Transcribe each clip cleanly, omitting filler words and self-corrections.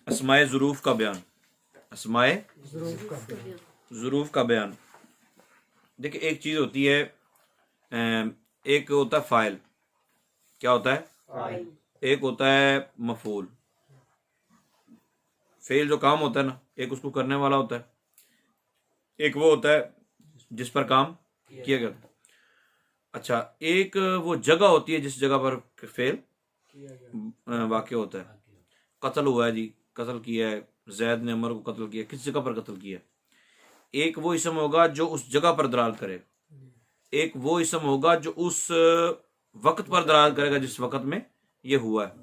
اسمائے ظروف کا بیان، اسمائے ظروف کا بیان۔ دیکھیں ایک چیز ہوتی ہے، ایک ہوتا ہے فاعل، کیا ہوتا ہے؟ ایک ہوتا ہے مفعول، فعل جو کام ہوتا ہے نا، ایک اس کو کرنے والا ہوتا ہے، ایک وہ ہوتا ہے جس پر کام کیا گیا۔ اچھا، ایک وہ جگہ ہوتی ہے جس جگہ پر فعل واقع ہوتا ہے۔ قتل ہوا ہے جی، قتل کیا ہے، زید نے عمر کو قتل کیا، کس جگہ پر قتل کیا؟ ایک وہ اسم ہوگا جو اس جگہ پر دلالت کرے، ایک وہ اسم ہوگا جو اس وقت پر دلالت کرے گا جس وقت میں یہ ہوا ہے۔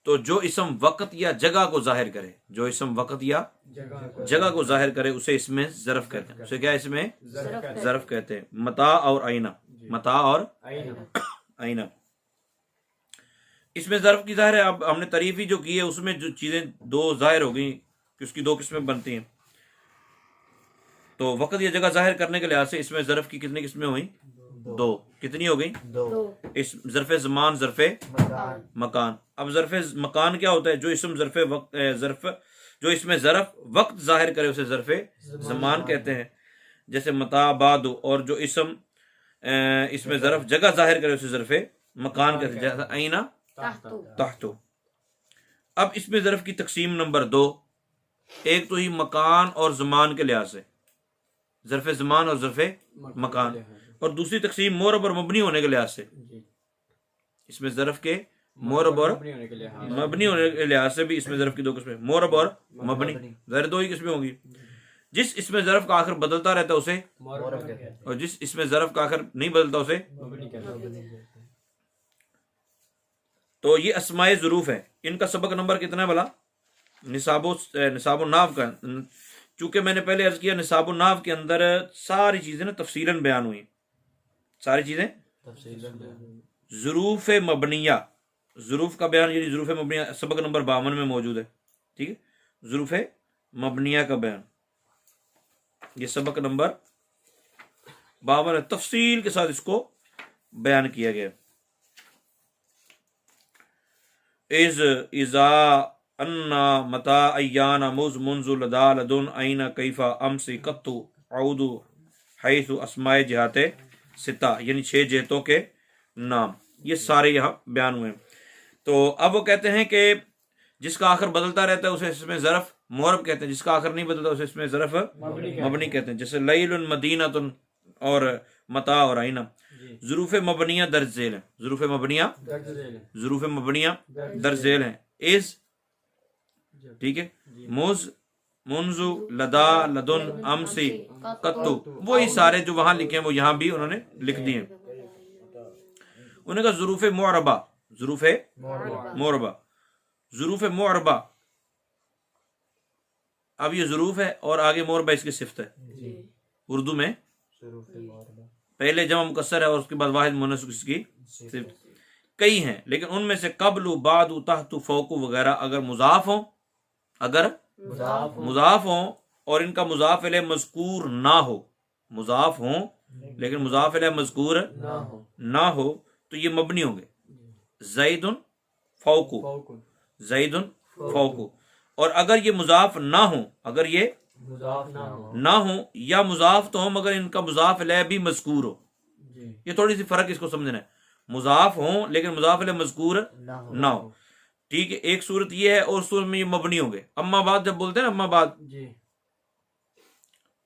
تو جو اسم وقت یا جگہ کو ظاہر کرے، جو اسم وقت یا جگہ کو ظاہر کرے اسے اس میں ظرف کہتے ہیں، اسے کیا اس میں ظرف کہتے ہیں۔ متا اور آئینہ، متا اور آئینہ، اس میں ظرف کی ظاہر ہے۔ اب ہم نے تعریف ہی جو کی ہے اس میں جو چیزیں دو ظاہر ہو گئی کہ اس کی دو قسمیں بنتی ہیں، تو وقت یا جگہ ظاہر کرنے کے لحاظ سے اس میں ظرف کی کتنی قسمیں ہوئیں؟ دو۔ کتنی ہو گئی؟ اس ظرف زمان، ظرف مکان۔ اب ظرف مکان کیا ہوتا ہے؟ جو اسم جو اس میں ظرف وقت ظاہر کرے اسے ظرف زمان کہتے ہیں، جیسے متا، بعد، اور جو اسم اس میں ظرف جگہ ظاہر کرے اسے ظرف مکان کہتے ہیں، جیسے آئینہ، تحت۔ اب اس میں ظرف کی تقسیم نمبر 2، ایک تو ہی مکان اور زمان کے لحاظ سے، ظرف زمان اور ظرف مکان، اور دوسری تقسیم معرب اور مبنی ہونے کے لحاظ سے۔ اس میں ظرف کے معرب اور مبنی ہونے کے لحاظ سے بھی اس میں ظرف کی دو قسمیں، معرب اور مبنی، ظاہر دو ہی قسمیں ہوں گی۔ جس اس میں ظرف کا آخر بدلتا رہتا ہے اسے، اور جس اس میں ظرف کا آخر نہیں بدلتا اسے۔ تو یہ اسماء ظروف ہے، ان کا سبق نمبر کتنا ہے بھلا؟ نصاب النحو کا۔ چونکہ میں نے پہلے عرض کیا نصاب النحو کے اندر ساری چیزیں نا تفصیلاً بیان ہوئی، ساری چیزیں ظروف مبنیہ، ظروف کا بیان، یعنی ظروف مبنیہ سبق نمبر 52 میں موجود ہے، ٹھیک ہے، ظروف مبنیہ کا بیان، یہ سبق نمبر 52 ہے، تفصیل کے ساتھ اس کو بیان کیا گیا۔ اذا انا متا ایانا مز منذ لدا لدن این کیفا امس قط عود حیث اسماء جہات ستہ، یعنی 6 جہتوں کے نام، یہ سارے یہاں بیان ہوئے ہیں۔ تو اب وہ کہتے ہیں کہ جس کا آخر بدلتا رہتا ہے اسے اس میں ظرف معرب کہتے ہیں، جس کا آخر نہیں بدلتا اسے اس میں ظرف مبنی کہتے ہیں، جیسے لیل، مدینہ اور متا اور آئینہ۔ ظروف مبنیہ درج ذیل ہیں، ظروف مبنیہ درج ذیل ہیں۔ از، ٹھیک ہے، مز، منذ، لدا، لدن، امسی، قطو، وہی سارے جو وہاں لکھے ہیں وہ یہاں بھی انہوں نے لکھ دیے ہیں۔ انہوں نے کہا ظروف معربہ، ظروف معربہ، ظروف معربہ، اب یہ ظروف ہے اور آگے معربہ اس کی صفت ہے۔ اردو میں پہلے جمع مکسر ہے اور اس کے بعد واحد مؤنث اس کی صفت۔ کئی ہیں لیکن ان میں سے قبل، بعد، تحت، فوق وغیرہ اگر مضاف ہوں، اور ان کا مضاف الیہ مذکور نہ ہو، مضاف ہوں لیکن مضاف الیہ مذکور نہ ہو تو یہ مبنی ہوں گے۔ زید فوق، زید فوق، اور اگر یہ مضاف نہ ہوں، اگر یہ نہ ہوں یا مضاف تو ہوں مگر ان کا مضاف الیہ بھی مذکور ہو، یہ تھوڑی سی فرق اس کو سمجھنا ہے، مضاف ہوں لیکن مضاف الیہ مذکور نہ ہو، ٹھیک ہے۔ ایک صورت یہ ہے، اور صورت میں یہ مبنی ہوں گے۔ اما بعد جب بولتے ہیں نا اما بعد،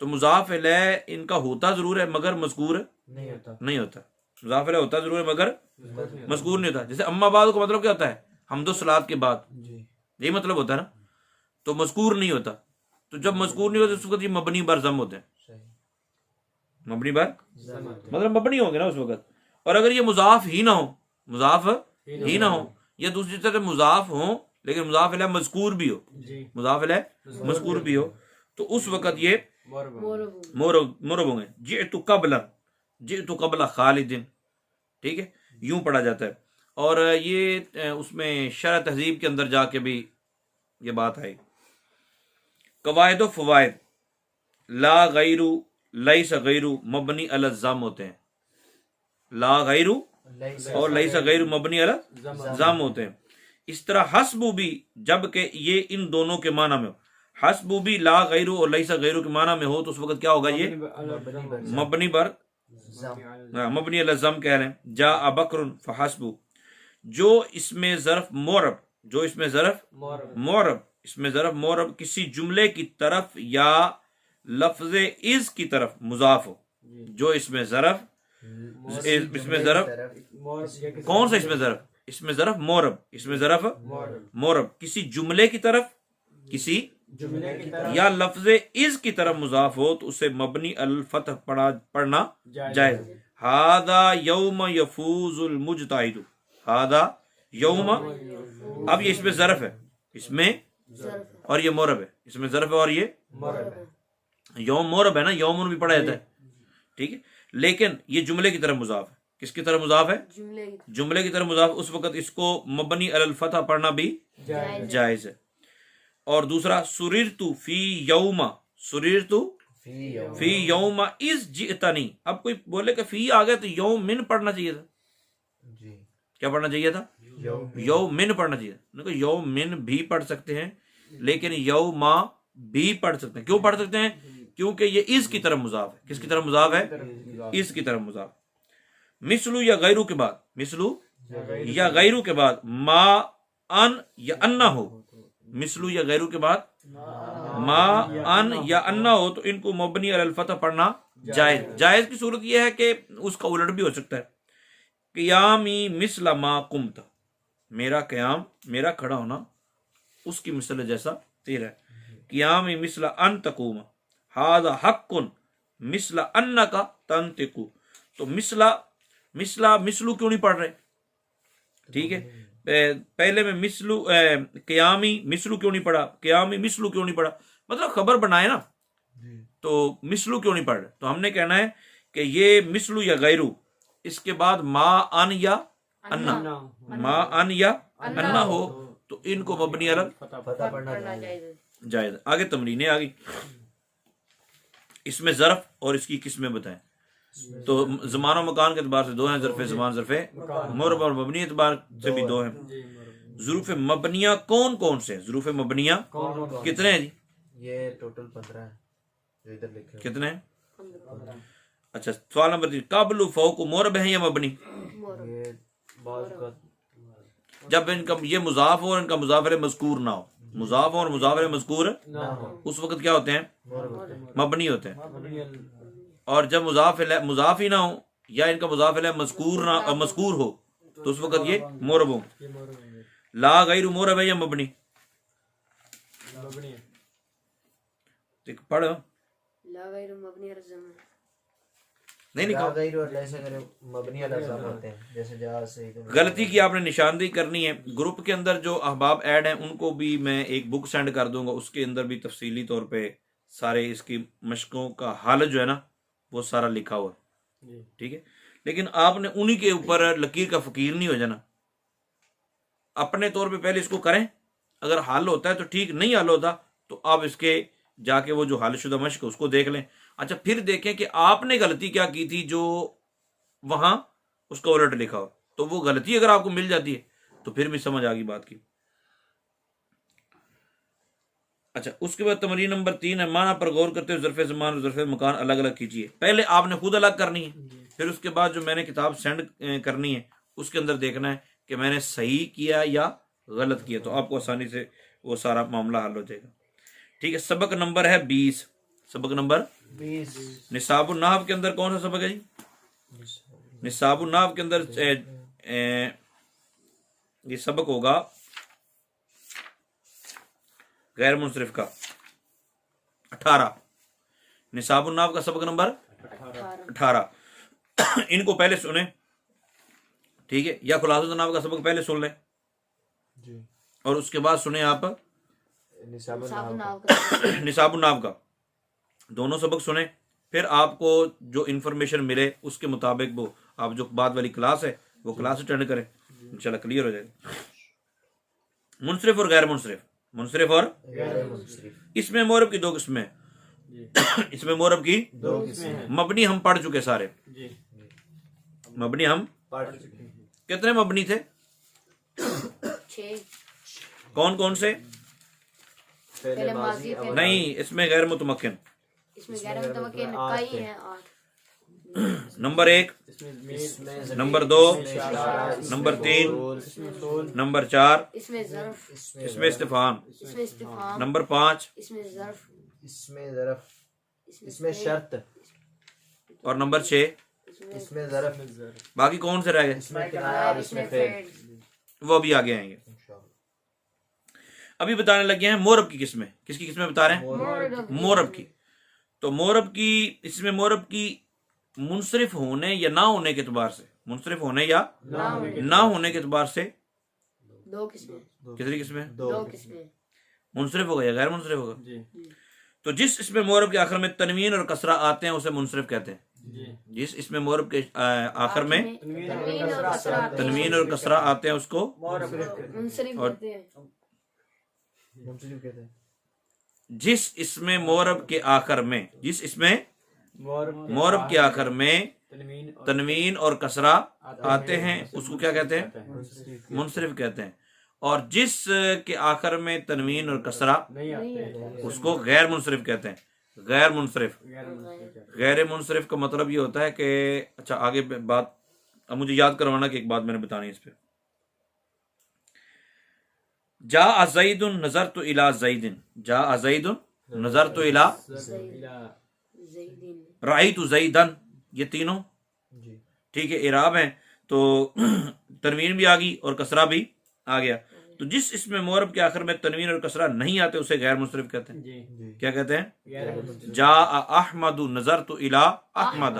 تو مضاف الیہ ان کا ہوتا ضرور ہے مگر مذکور نہیں ہوتا، مضاف الیہ ہوتا ضرور ہے مگر مذکور نہیں ہوتا۔ جیسے اما بعد کا مطلب کیا ہوتا ہے؟ حمد و صلات کے بعد، یہی مطلب ہوتا ہے نا، تو مذکور نہیں ہوتا۔ تو جب مذکور نہیں ہوتا اس وقت یہ مبنی بر ضم ہوتے ہیں، مبنی بر مطلب مبنی ہوں گے نا اس وقت۔ اور اگر یہ مضاف ہی نہ ہو، مضاف ہی نہ ہو، یا دوسری طرح مضاف ہوں لیکن مضاف الیہ مذکور بھی ہو، مضاف الیہ مذکور بھی ہو، تو اس وقت یہ معرب ہوں گے۔ جئت قبل خالد، ٹھیک ہے، یوں پڑھا جاتا ہے۔ اور یہ اس میں شرح تہذیب کے اندر جا کے بھی یہ بات آئی۔ قواعد و فوائد، لا غیر، لیس غیر مبنی علی الضم ہوتے ہیں، لا غیر اور لیس غیر مبنی علی الضم ہوتے ہیں۔ اس طرح حسبو بھی جب کہ یہ ان دونوں کے معنی میں ہو، حسبو بھی لا غیرو اور لیسا غیرو کے معنی میں ہو تو اس وقت کیا ہوگا؟ یہ مبنی بر مبنی علی الضم کہہ رہے ہیں. جاء بکر فحسبو، جو اس میں ظرف مورب، جو اس میں ظرف مورب، اس میں ظرف مورب کسی جملے کی طرف یا لفظ از کی طرف مضاف ہو، جو اس میں ظرف، اس میں ظرف کون سا؟ اس میں ظرف، اس میں ظرف مورب، اس میں ظرف مورب کسی جملے کی طرف، کسی یا لفظ از کی طرف مضاف ہو تو اسے مبنی الفتح پڑھنا جائز. ہاذا یوم یفوز المجتہد، ہاذا یوم، اب یہ اس میں ظرف ہے، اس میں اور یہ مورب ہے، اس میں ظرف ہے اور یہ یوم مورب ہے نا، یومن بھی پڑھا جاتا ہے، ٹھیک ہے، لیکن یہ جملے کی طرف مضاف ہے. کس کی طرف مضاف ہے؟ جملے کی طرف مضاف. اس وقت اس کو مبنی علی الفتح پڑھنا بھی جائز ہے. اور دوسرا سررتو فی یوم، سررتو فی یوم از جئتنی، اب کوئی بولے کہ فی آ گیا تو یوم من پڑھنا چاہیے تھا، کیا پڑھنا چاہیے تھا؟ یوم من پڑھنا چاہیے تھا. یوم من بھی پڑھ سکتے ہیں لیکن یوما بھی پڑھ سکتے ہیں. کیوں پڑھ سکتے ہیں؟ کیونکہ یہ از کی طرف مضاف ہے. کس کی طرف مضاف ہے؟ اس کی طرف مضاف. مثلو یا غیرو کے بعد، مثلو یا غیرو کے بعد ما ان یا انا ہو، مثلو یا غیرو کے بعد ما ان یا انا ہو تو ان کو مبنی علی الفتح پڑھنا جائز. جائز کی صورت یہ ہے کہ اس کا الٹ بھی ہو سکتا ہے. قیامی مثل ما قمت، میرا قیام، میرا کھڑا ہونا اس کی مثل جیسا تیرا ہے. قیامی مثل ان تقوم، ھذا حق مثل انک تنطق، تو مثلو کیوں نہیں پڑھ رہے؟ ٹھیک ہے، پہلے میں مثلو قیامی مثلو کیوں نہیں پڑھا، قیامی مثلو کیوں نہیں پڑھا، مطلب خبر بنائے نا، تو مثلو کیوں نہیں پڑھ رہے؟ تو ہم نے کہنا ہے کہ یہ مثلو یا غیرو، اس کے بعد ما ان یا انا، ما ان یا انا ہو تو ان کو مبنی علی فتح پڑھنا جائز. آگے تمرینیں آگئی، اس میں ظرف اور اس کی قسمیں بتائیں. تو زمان و مکان کے اعتبار سے دو ہیں، ظرف زمان، ظرف مورب، اور مبنی اعتبار سے بھی دو ہیں. ظروف مبنیہ کون کون سے ہیں؟ ظروف مبنیہ کتنے ہیں جی؟ یہ ٹوٹل 15 ہیں جو ادھر لکھے ہیں. کتنے ہیں؟ اچھا، سوال نمبر 3، قبل فوق مورب ہیں یا مبنی؟ یہ بعض کا جب ان کا یہ مضاف ہو اور ان کا مضاف علیہ مذکور نہ ہو، مضاف ہو اور مضاف علیہ مذکور نہ ہو اس وقت کیا ہوتے ہیں؟ مورب مبنی ہوتے ہیں. اور جب مضاف ہی نہ ہو یا ان کا مضاف علیہ مذکور ہو تو اس وقت یہ مورب ہوں. لا غیر مورب ہے یا مبنی؟ پڑھ لا غیر مبنی علی الضم، نہیں لا لکھا. غیر اور لیسا غیر مبنی علی الضم ہوتے ہیں، جیسے جہاں سے غلطی کی آپ نے نشاندہی کرنی ہے. گروپ کے اندر جو احباب ایڈ ہیں ان کو بھی میں ایک بک سینڈ کر دوں گا، اس کے اندر بھی تفصیلی طور پہ سارے اس کی مشقوں کا حل جو ہے نا وہ سارا لکھا ہوا ہے، ٹھیک ہے. لیکن آپ نے انہی کے اوپر لکیر کا فقیر نہیں ہو جانا، اپنے طور پہ پہلے اس کو کریں، اگر حل ہوتا ہے تو ٹھیک، نہیں حل ہوتا تو آپ اس کے جا کے وہ جو حل شدہ مشق ہے اس کو دیکھ لیں. اچھا، پھر دیکھیں کہ آپ نے غلطی کیا کی تھی جو وہاں اس کا الٹ لکھا ہو، تو وہ غلطی اگر آپ کو مل جاتی ہے تو پھر بھی سمجھ آ گئی بات کی. اچھا، اس کے بعد تمرین نمبر 3 ہے، معنی پر غور کرتے ہوئے ظرف زمان اور ظرف مکان الگ الگ کیجیے. پہلے آپ نے خود الگ کرنی ہے، پھر اس کے بعد جو میں نے کتاب سینڈ کرنی ہے اس کے اندر دیکھنا ہے کہ میں نے صحیح کیا یا غلط کیا، تو آپ کو آسانی سے وہ سارا معاملہ حل ہو جائے گا. ٹھیک ہے، سبق نمبر ہے 20. سبق نمبر 20 نصاب النحو کے اندر کون سا سبق ہے جی؟ نصاب النحو کے اندر یہ سبق ہوگا غیر منصرف کا 18. نصاب النحو کا سبق نمبر 18. ان کو پہلے سنیں، ٹھیک ہے، یا خلاصۃ النحو کا سبق پہلے سن لیں جی، اور اس کے بعد سنیں آپ نصاب صاحب النحو ناو کا نصاب النحو کا. دونوں سبق سنیں، پھر آپ کو جو انفارمیشن ملے اس کے مطابق وہ آپ جو بعد والی کلاس ہے وہ کلاس اٹینڈ کریں، انشاءاللہ کلیئر ہو جائے گا. منصرف اور غیر منصرف، منصرف اور غیر منصرف اس میں مورب کی 2 قسمیں ہیں. اس میں مورب کی 2 قسمیں ہیں. مبنی ہم پڑھ چکے سارے، مبنی ہم پڑھ چکے ہیں. کتنے مبنی تھے؟ 6 کون کون سے؟ پہلے ماضی پہلے نہیں، اس میں غیر متمکن. اس میں غیر متمکن کئی ہیں 8. نمبر 1، اس میں نمبر 2، نمبر 3، نمبر 4، اس میں ظرف، اس میں استفہام، اس میں استفہام، نمبر 5 اس میں ظرف، اس میں ظرف، اس میں شرط، اور نمبر 6. اس میں ظرف، باقی کون سے رہ گئے؟ اس میں کنایہ اور اس میں فعل. وہ ابھی آگے آئیں گے. ابھی بتانے لگے ہیں مورب کی قسمیں. کس کی قسمیں بتا رہے ہیں؟ مورب کی. تو مورب کی، اس میں مورب کی منصرف ہونے یا نہ ہونے کے اعتبار سے، منصرف ہونے یا نہ ہونے کے اعتبار سے 2 قسمیں، کتنی قسمیں؟ 2 قسمیں. منصرف ہوگا یا غیر منصرف ہوگا؟ تو جس اس میں مورب کے آخر میں تنوین اور کسرہ آتے ہیں اسے منصرف کہتے ہیں. جس اس میں مورب کے آخر میں تنوین اور کسرہ آتے ہیں اس کو منصرف اور ہوتے ہیں. منصرف کہتے ہیں. جس اس میں مورب کے آخر میں، جس اس میں مورب کے آخر میں تنوین اور کسرہ آتے ہیں اس کو کیا کہتے ہیں؟ منصرف کہتے ہیں. اور جس کے آخر میں تنوین اور کسرہ اس کو غیر منصرف کہتے ہیں. غیر منصرف، غیر منصرف کا مطلب یہ ہوتا ہے کہ، اچھا آگے بات اب مجھے یاد کروانا کہ ایک بات میں نے بتانی ہے اس پہ. جاء زید نظرت الی زید، جاء زید نظرت الی زیدین، رأیت زیدن، یہ تینوں جی ٹھیک ہے اعراب ہیں. تو تنوین بھی آ گئی اور کسرہ بھی آ گیا. تو جس اس میں مورب کے آخر میں تنوین اور کسرہ نہیں آتے اسے غیر منصرف کہتے ہیں. جی کیا کہتے ہیں؟ جاء احمد نظرت الی احمد،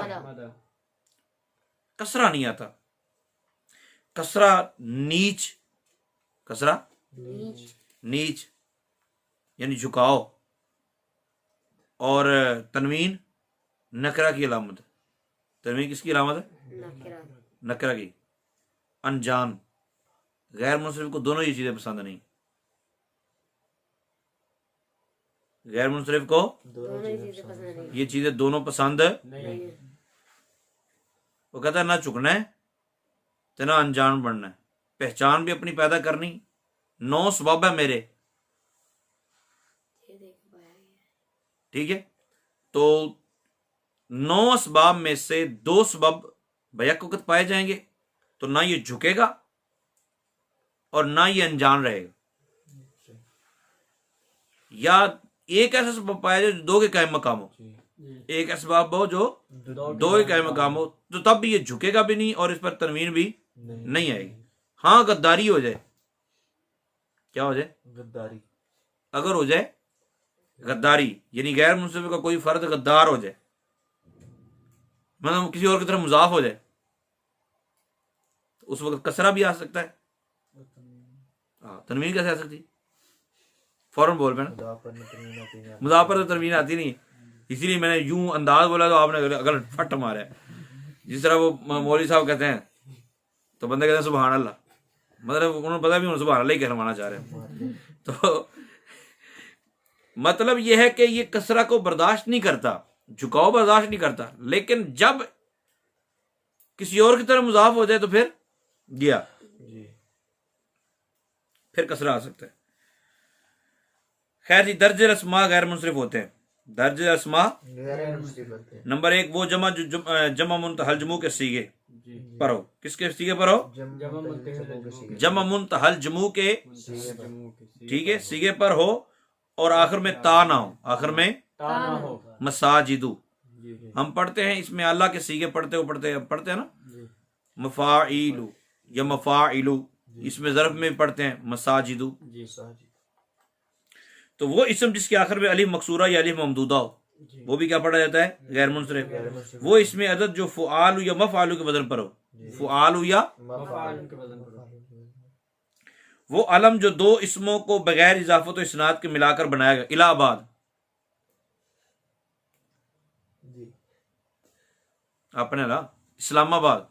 کسرہ نہیں آتا. کسرہ نیچ، کسرہ نیچ یعنی جھکاؤ، اور تنوین نکرہ کی علامت ہے. تنوین کس کی علامت ہے؟ نکرہ. نکرہ کی. انجان، غیر منصرف کو دونوں یہ چیزیں پسند نہیں. غیر منصرف کو دونوں چیزیں پسند نہیں. یہ چیزیں دونوں پسند، وہ کہتا ہے نہ چکنا ہے تو نہ انجان بننا ہے. پہچان بھی اپنی پیدا کرنی. 9 سبب ہے میرے، ٹھیک ہے. تو 9 اسباب میں سے 2 سبب بیک وقت پائے جائیں گے تو نہ یہ جھکے گا اور نہ یہ انجان رہے گا. یا ایک ایسا سبب پایا جائے جو 2 کے قائم مقام ہو، ایک ایسا سبب ہو جو 2 کے قائم مقام ہو، تو تب بھی یہ جھکے گا بھی نہیں اور اس پر تنوین بھی نہیں آئے گی. ہاں غداری ہو جائے، کیا ہو جائے؟ غداری. اگر ہو جائے غداری یعنی غیر منصرف کا کوئی فرد غدار ہو جائے، مطلب کسی اور کی طرف مضاف ہو جائے، تو اس وقت کسرہ بھی آ سکتا ہے. تنوین کیسے آ سکتی؟ فوراً بول پہ نا، مضاف پر تنوین آتی ہے. مضاف پر تو تنوین آتی نہیں، اسی لیے میں نے یوں انداز بولا تو آپ نے اگر پھٹ مارا ہے. جس طرح وہ مولوی صاحب کہتے ہیں تو بندے کہتے ہیں سبحان اللہ، مطلب انہوں نے پتا بھی انہوں سبحان اللہ ہی کہلوانا چاہ رہے ہیں. تو مطلب یہ ہے کہ یہ کسرہ کو برداشت نہیں کرتا، جھکاؤ برداشت نہیں کرتا، لیکن جب کسی اور کی طرف مضاف ہو جائے تو پھر گیا، جی پھر کسرہ آ سکتا ہے. خیر جی، درج الاسماء غیر منصرف ہوتے ہیں. درج الاسماء غیر منصرف ہوتے ہیں. نمبر 1 وہ جمع جو جمع منتہل جمع کے سیغے پر ہو. کس کے سیغے پر ہو؟ جمع منتہل جمع کے، ٹھیک ہے، سیغے پر ہو اور آخر میں تا نہ ہو، آخر میں مساجدو. ہم پڑھتے ہیں اس میں اللہ کے سیغے پڑھتے ہیں نا، مفاعیلو یا مفاعلو. اس میں ضرب میں پڑھتے ہیں مساجدو. تو وہ اسم جس کے آخر میں الف مکسورہ یا الف ممدودہ ہو وہ بھی کیا پڑھا جاتا ہے؟ غیر منصرف. وہ اس میں عدد جو فعال یا مفعال کے وزن پر ہو، فعال یا وہ علم جو 2 اسموں کو بغیر اضافت و اسناد کے ملا کر بنایا گیا. الہ آباد، اپنے نا اسلام آباد،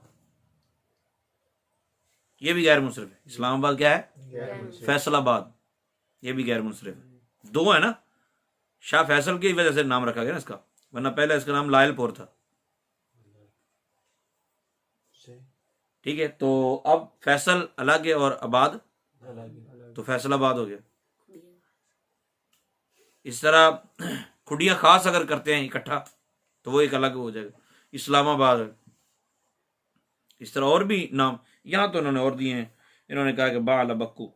یہ بھی غیر منصرف ہے. اسلام آباد کیا ہے؟ فیصل آباد، یہ بھی غیر منصرف ہے. 2 ہے نا، شاہ فیصل کی وجہ سے نام رکھا گیا نا اس کا، ورنہ پہلے اس کا نام لائل پور تھا. ٹھیک ہے، تو اب فیصل الگ ہے اور آباد تو فیصل آباد ہو گیا. اس طرح کھڈیاں خاص اگر کرتے ہیں اکٹھا تو وہ ایک الگ ہو جائے گا. اسلام آباد ہے. اس طرح اور بھی نام یہاں تو انہوں نے اور دیے ہیں. انہوں نے کہا کہ بعل بکو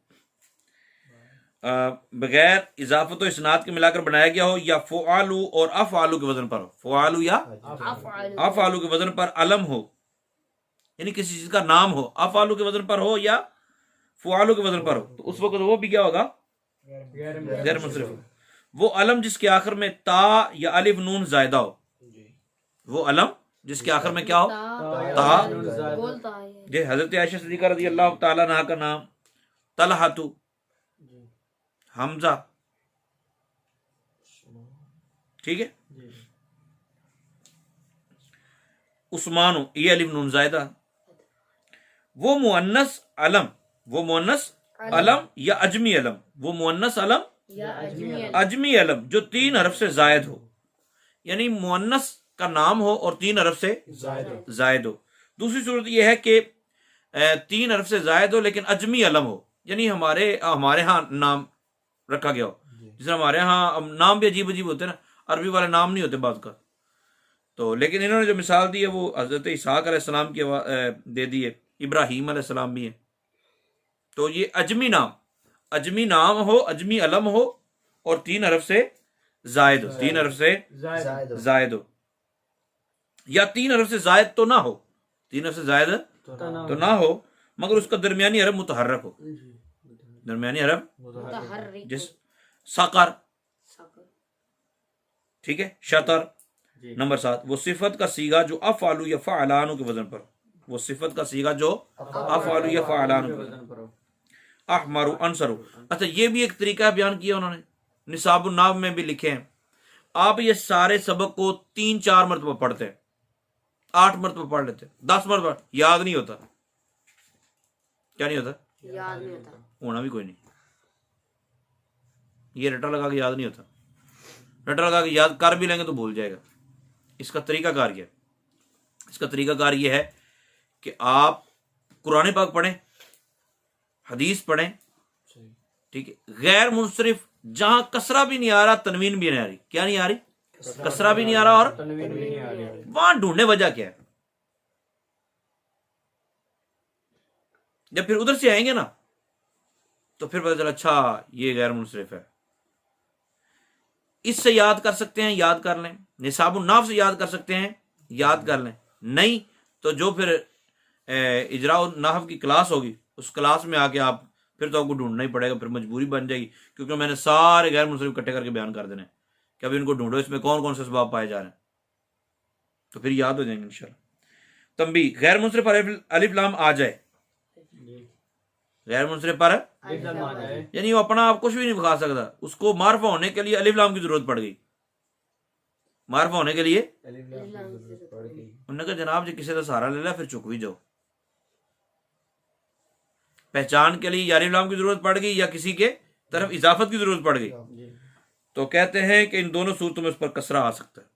بغیر اضافت و اسناد کے ملا کر بنایا گیا ہو یا فعالو اور افعالو کے وزن پر ہو. فعالو یا افعالو کے وزن پر علم ہو یعنی کسی چیز کا نام ہو. افعالو کے وزن پر ہو یا فعالو کے وزن پر ہو تو اس وقت وہ بھی کیا ہوگا؟ غیر منصرف. وہ علم جس کے آخر میں تا یا الف نون زائدہ ہو. وہ علم جس کے آخر میں کیا ہو؟ تا. بولتا ہے جی حضرت عائشہ صدیقہ رضی اللہ تعالیٰ عنہا کا نام طلحہ، حمزہ، ٹھیک ہے، عثمان، یہ الف نون زائدہ. وہ مؤنث علم یا اجمی علم، وہ مؤنث علم یا اجمی علم جو 3 حرف سے زائد ہو، یعنی مؤنث کا نام ہو اور 3 حرف سے زائد ہو. دوسری صورت یہ ہے کہ 3 حرف سے زائد ہو لیکن اجمی علم ہو، یعنی ہمارے ہاں نام رکھا گیا ہو. جس طرح ہمارے ہاں نام بھی عجیب ہوتے ہیں نا، عربی والے نام نہیں ہوتے بعض کا. تو لیکن انہوں نے جو مثال دی ہے وہ حضرت اسحاق علیہ السلام کی دے دی ہے، ابراہیم علیہ السلام بھی ہے. تو یہ اجمی نام ہو، اجمی علم ہو اور 3 حرف سے زائد ہو، 3 حرف سے زائد ہو، یا 3 حرف سے زائد تو نہ ہو، 3 حرف سے زائد تو نہ ہو مگر اس کا درمیانی حرف متحرک ہو. درمیانی حرف متحرک جس سقر، ٹھیک ہے، شطر. نمبر 7 وہ صفت کا سیغہ جو افعلو یا فعلانو کے وزن پر، وہ صفت کا سیغہ جو افعلو یا فعلانو کے وزن پر. احمرو انصرو. اچھا یہ بھی ایک طریقہ بیان کیا انہوں نے، نصاب النحو میں بھی لکھے ہیں. آپ یہ سارے سبق کو 3-4 مرتبہ پڑھتے ہیں، 8 مرتبہ پڑھ لیتے ہیں، 10 مرتبہ، یاد نہیں ہوتا. کیا نہیں ہوتا؟ یاد نہیں ہوتا. ہونا بھی کوئی نہیں. یہ رٹا لگا کے یاد نہیں ہوتا. رٹا لگا کے یاد کر بھی لیں گے تو بھول جائے گا. اس کا طریقہ کار کیا ہے؟ اس کا طریقہ کار یہ ہے کہ آپ قرآن پاک پڑھیں، حدیث پڑھیں، ٹھیک ہے، غیر منصرف جہاں کسرہ بھی نہیں آ رہا، تنوین بھی نہیں آ رہی. کیا نہیں آ رہی؟ کسرہ بھی نہیں آ رہا اور وہاں ڈھونڈنے وجہ کیا ہے. جب پھر ادھر سے آئیں گے نا تو پھر پتہ چلا اچھا یہ غیر منصرف ہے. اس سے یاد کر سکتے ہیں، یاد کر لیں. نصاب النحو سے یاد کر سکتے ہیں، یاد کر لیں. نہیں تو جو پھر اجراء النحو کی کلاس ہوگی اس کلاس میں آ کے آپ پھر تو آپ کو ڈھونڈنا ہی پڑے گا. پھر مجبوری بن جائے گی کیونکہ میں نے سارے غیر منصرف اکٹھے کر کے بیان کر دینے کہ ابھی ان کو ڈھونڈو، اس میں کون کون سے اسباب پائے جا رہے ہیں، تو پھر یاد ہو جائیں گے انشاءاللہ. تنبیہ: غیر منصرف پر الف لام آ جائے، غیر منصرف پر یعنی وہ اپنا آپ کچھ بھی نہیں بکھا سکتا، اس کو معرفہ ہونے کے لیے الف لام کی ضرورت پڑ گئی. معرفہ ہونے کے لیے انہوں نے کہا جناب جی کسی کا سہارا لے لیا پھر چک بھی جاؤ. پہچان کے لیے یا الف لام کی ضرورت پڑ گئی یا کسی کے طرف اضافت کی ضرورت پڑ گئی. تو کہتے ہیں کہ ان دونوں صورتوں میں اس پر کسرہ آ سکتا ہے.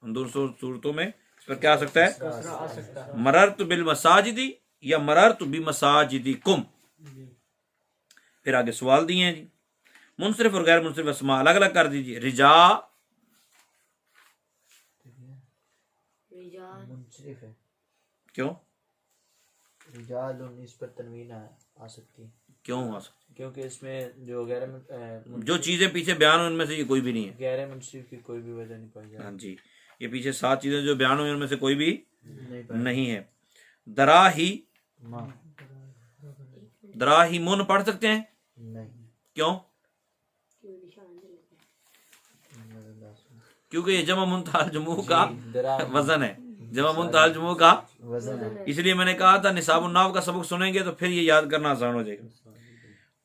ان دونوں صورتوں میں اس پر کیا آ سکتا ہے؟ مررت بالمساجدی یا مررت بمساجدکم. پھر آگے سوال دیے ہیں جی، منصرف اور غیر منصرف اسماء الگ الگ کر دیجیے. رجا منصرف ہے، کیوں؟ رجال اس پر تنوین آ سکتی ہے. کیوں آ سکتی؟ کیونکہ اس میں جو غیر جو چیزیں پیچھے بیان ہوئی ان میں سے یہ کوئی بھی نہیں ہے. غیر منصرف کی کوئی بھی وجہ نہیں پائی ہاں جاتی. جی، یہ پیچھے 7 چیزیں جو بیان ہوئی ان میں سے کوئی بھی نہیں پائی. نہیں ہے. دراہی، دراہی من پڑھ سکتے ہیں؟ نہیں. کیوں؟ کیونکہ یہ جمع منتہی جموع کا وزن ہے، جمع منتہی جموع کا وزن ہے. اس لیے میں نے کہا تھا نصاب النحو کا سبق سنیں گے تو پھر یہ یاد کرنا آسان ہو جائے گا.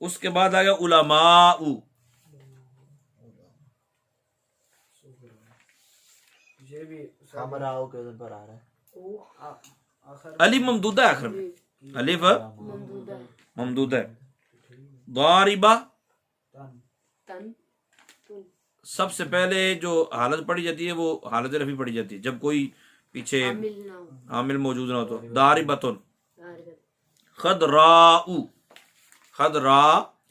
اس کے بعد آ گیا علماء. ہمراہوں کے وزن پر آ رہا ہے. الف ممدودہ ہے آخر میں، الف ممدودہ ہے. ضاربہ سب سے پہلے جو حالت پڑھی جاتی ہے وہ حالت رفع پڑھی جاتی ہے جب کوئی پیچھے عامل موجود نہ ہو تو. ضاربۃ. خضراء، خضراء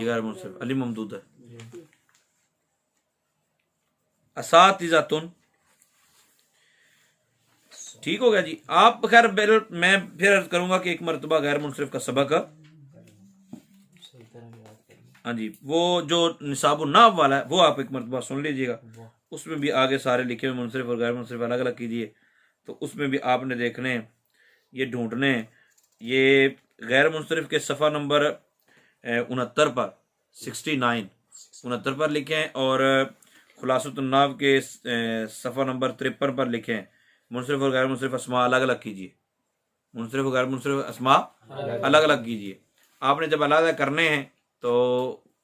یہ غیر منصرف علی ممدود ہے. اساتذۃن ٹھیک ہو گیا جی. آپ خیر میں پھر عرض کروں گا کہ ایک مرتبہ غیر منصرف کا سبق صحیح طرح یاد کریں. ہاں جی وہ جو نصاب النحو والا ہے وہ آپ ایک مرتبہ سن لیجئے گا. اس میں بھی آگے سارے لکھے ہوئے منصرف اور غیر منصرف الگ الگ کیجیے. تو اس میں بھی آپ نے دیکھنے ہیں، یہ ڈھونڈنے ہیں. یہ غیر منصرف کے صفحہ نمبر 69 پر 69 پر لکھیں، اور خلاصۃ النحو کے صفحہ نمبر 53 پر لکھیں. منصرف اور غیر منصرف اسماء الگ الگ کیجیے. منصرف اور غیر منصرف اسماء الگ الگ کیجیے. آپ نے جب علیحدہ کرنے ہیں تو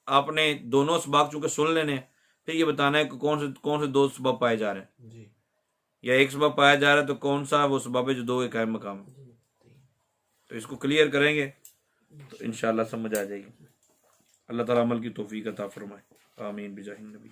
آپ نے دونوں اسباق چونکہ سن لینے ہیں، پھر یہ بتانا ہے کہ کون سے دو سبب پائے جا رہے ہیں، جی یا ایک سبب پایا جا رہا ہے تو کون سا وہ سبب ہے جو دو کے قائم مقام ہے. تو اس کو کلیئر کریں گے تو انشاءاللہ سمجھ آ جائے گی. اللہ تعالیٰ عمل کی توفیق عطا فرمائے. آمین بجاہ النبی.